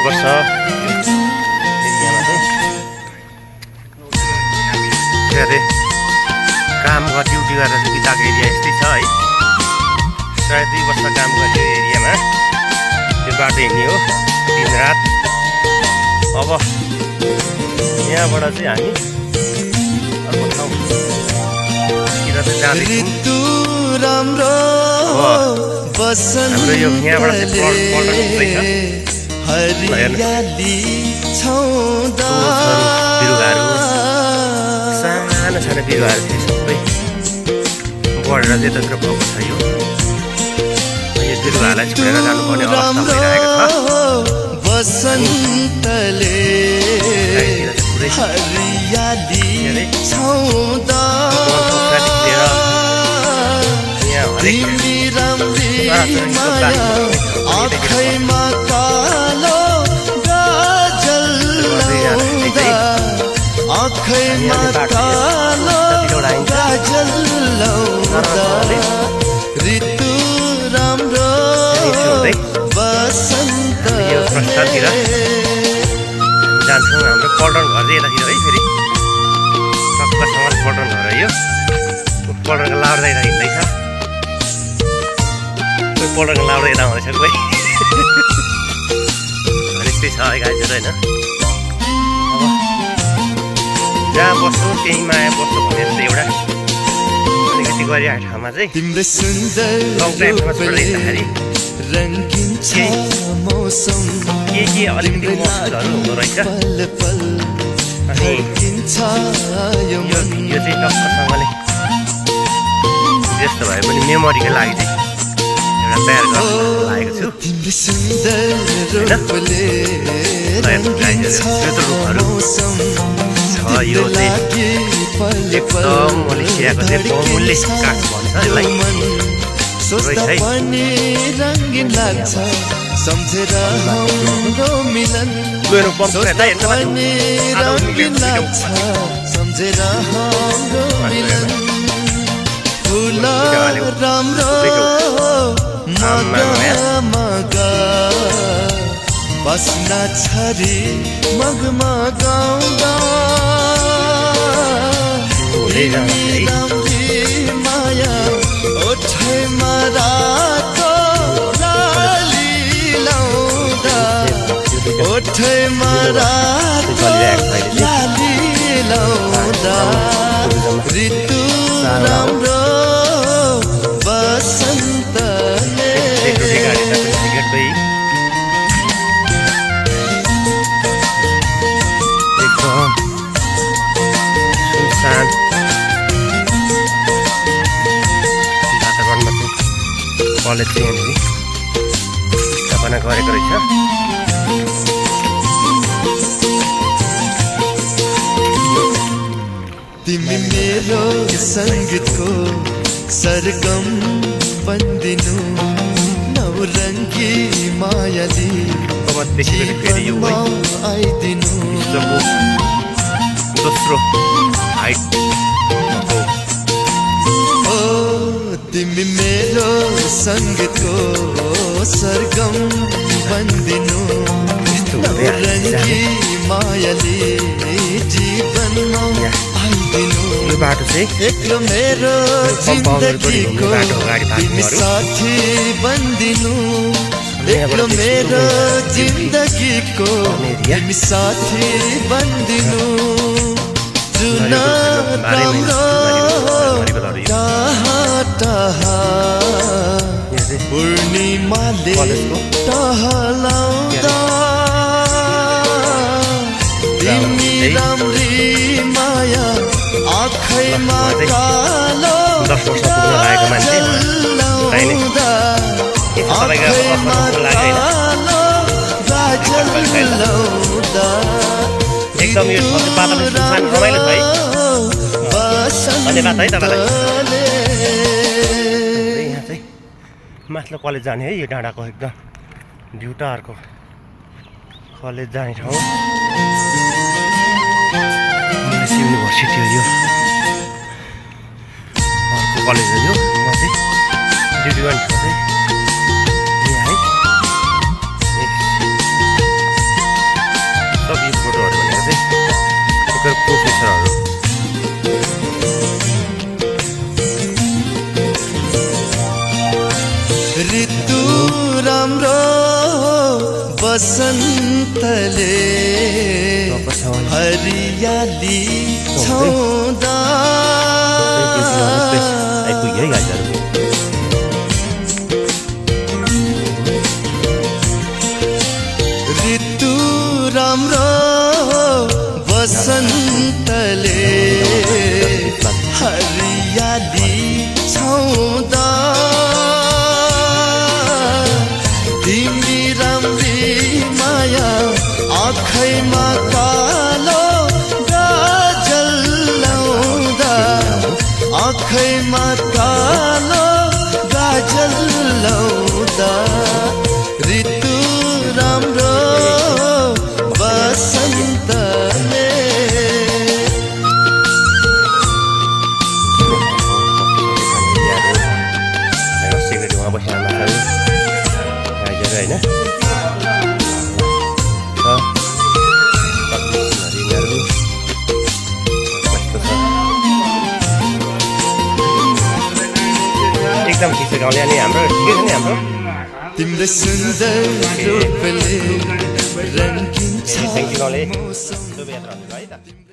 वर्ष एरियामा चाहिँ के अरे काम ड्युटी गरेर चाहिँ बिताएको एरिया यस्तै छ है। सायद 2 वर्ष काम गऱ्यो एरियामा, त्यो बाटो हिँड्ने हो दिनरात। अब यहाँबाट चाहिँ हामी अर्को ठाउँतिर चाहिँ जाँदैछौँ। हाम्रो यो यहाँबाट चाहिँ पल्टन हुँदैछ। बिरुवाहरू सानो सानो बिरुवाहरू थियो, सबै बढेर चाहिँ यतातिर भएको छ। यो बिरुवाहरूलाई छोडेर जानुपर्ने अवस्था भइरहेको छ। बसन्तले हरियाली छाउँदा तिमी राम्री माया आँखैमा कालो गाजल लाउँदा, आँखैमा कालो गाजल लाउँदा ऋतु राम्रो बसन्त प्रस्थानतिर जान्छौँ। हाम्रो पल्टन घर चाहिँ यतातिर है, फेरि टक्कसँग पल्टन घर यो पल्टनको लाउडा यता हिँड्दैछ, कोही पल्टनको लाउडा यता आउँदैछ, कोही यस्तै छ है गाइजहरू होइन। अब जहाँ बस्छौँ त्यही माया बस्छौँ भने चाहिँ एउटा अलिकति गरिरहेको ठाउँमा चाहिँ तिम्रो सुन्दर रूपले रङ्गिन्छ मौसम, के अलिकति महसुसहरू हुँदो रहेछ। अनि यो भिडियो चाहिँ टक्कसँगले त्यस्तो भए पनि मेमोरीको लागि चाहिँ एउटा तयार गर्न लागेको छु। तिम्रो सुन्दर रूपले रङ्गिन्छ मौसम, यो चाहिँ एकदम मलेसियाको चाहिँ बहुमूल्य काठ भन्छ यसलाई। सोच्दा पनि रङ्गिन लाग्छ सम्झेर हाम्रो मिलन, सोच्दा पनि रङ्गिन लाग्छ सम्झेर हाम्रो मिलन। फुल राम्रो मगा बस्न छरी मगमा गाउँदा, राम्री माया ओठैमा रातो लाली लाउँदा, ओठैमा रातो लाली लाउँदा ऋतु राम्रो बसन्तले वातावरणमा चाहिँ कलेज चाहिँ यहाँनिर स्थापना गरेको रहेछ। तिमी मेरो सङ्गीतको सरगम बन्दिनु, नौरङ्गी मायाली जीवनमा आइदिनु। दोस्रो हाइट ओ तिमी मेरो सङ्गीतको सरगम बन्दिनु, नौरङ्गी मायाली जीवनमा आइदिनु। यो बाटो चाहिँ एक्लो मेरो जिन्दगीको तिमी साथी बन्दिनु, एक्लो मेरो जिन्दगीको तिमी साथी बन्दिनु। जुन राम्रो टाहा टाहा पूर्णिमाले टहलाउँदा, तिमी राम्री माया आँखैमा कालो गाजल लाउँदा, आँखैमा कालो गाजल लाउँदा एकदम यो वातावरण रमाइलो छ है। धन्यवाद है तपाईँलाई। यहाँ चाहिँ माथिल्लो कलेज जाने है, यो डाँडाको एकदम ड्युटाहरूको कलेज जाने ठाउँ युनिभर्सिटी हो यो, अर्को कलेज हो यो। म चाहिँ ड्युटी गर्ने ठाउँ चाहिँ यहाँ है। राम्रो बसन्तले हरियाली छाउँदा आइपुग्यो है गाईहरू ऋतु राम्रो बसन्तले हरियाली छाउँदा तिमी राम्री माया आँखैमा कालो गाजल लाउँदा आँखैमा कालो गाजल लाउँदा ऋतु राम्रो बसन्तले सेक्रेटरीमा बसेर होइन एकदम ठिक छ गाउँले अनि हाम्रो ठिकै छ नि हाम्रो तिम्रो सुन्दर रूपले रङ्गिन्छ थ्याङ्क यू गाउँले शुभयात्रा है त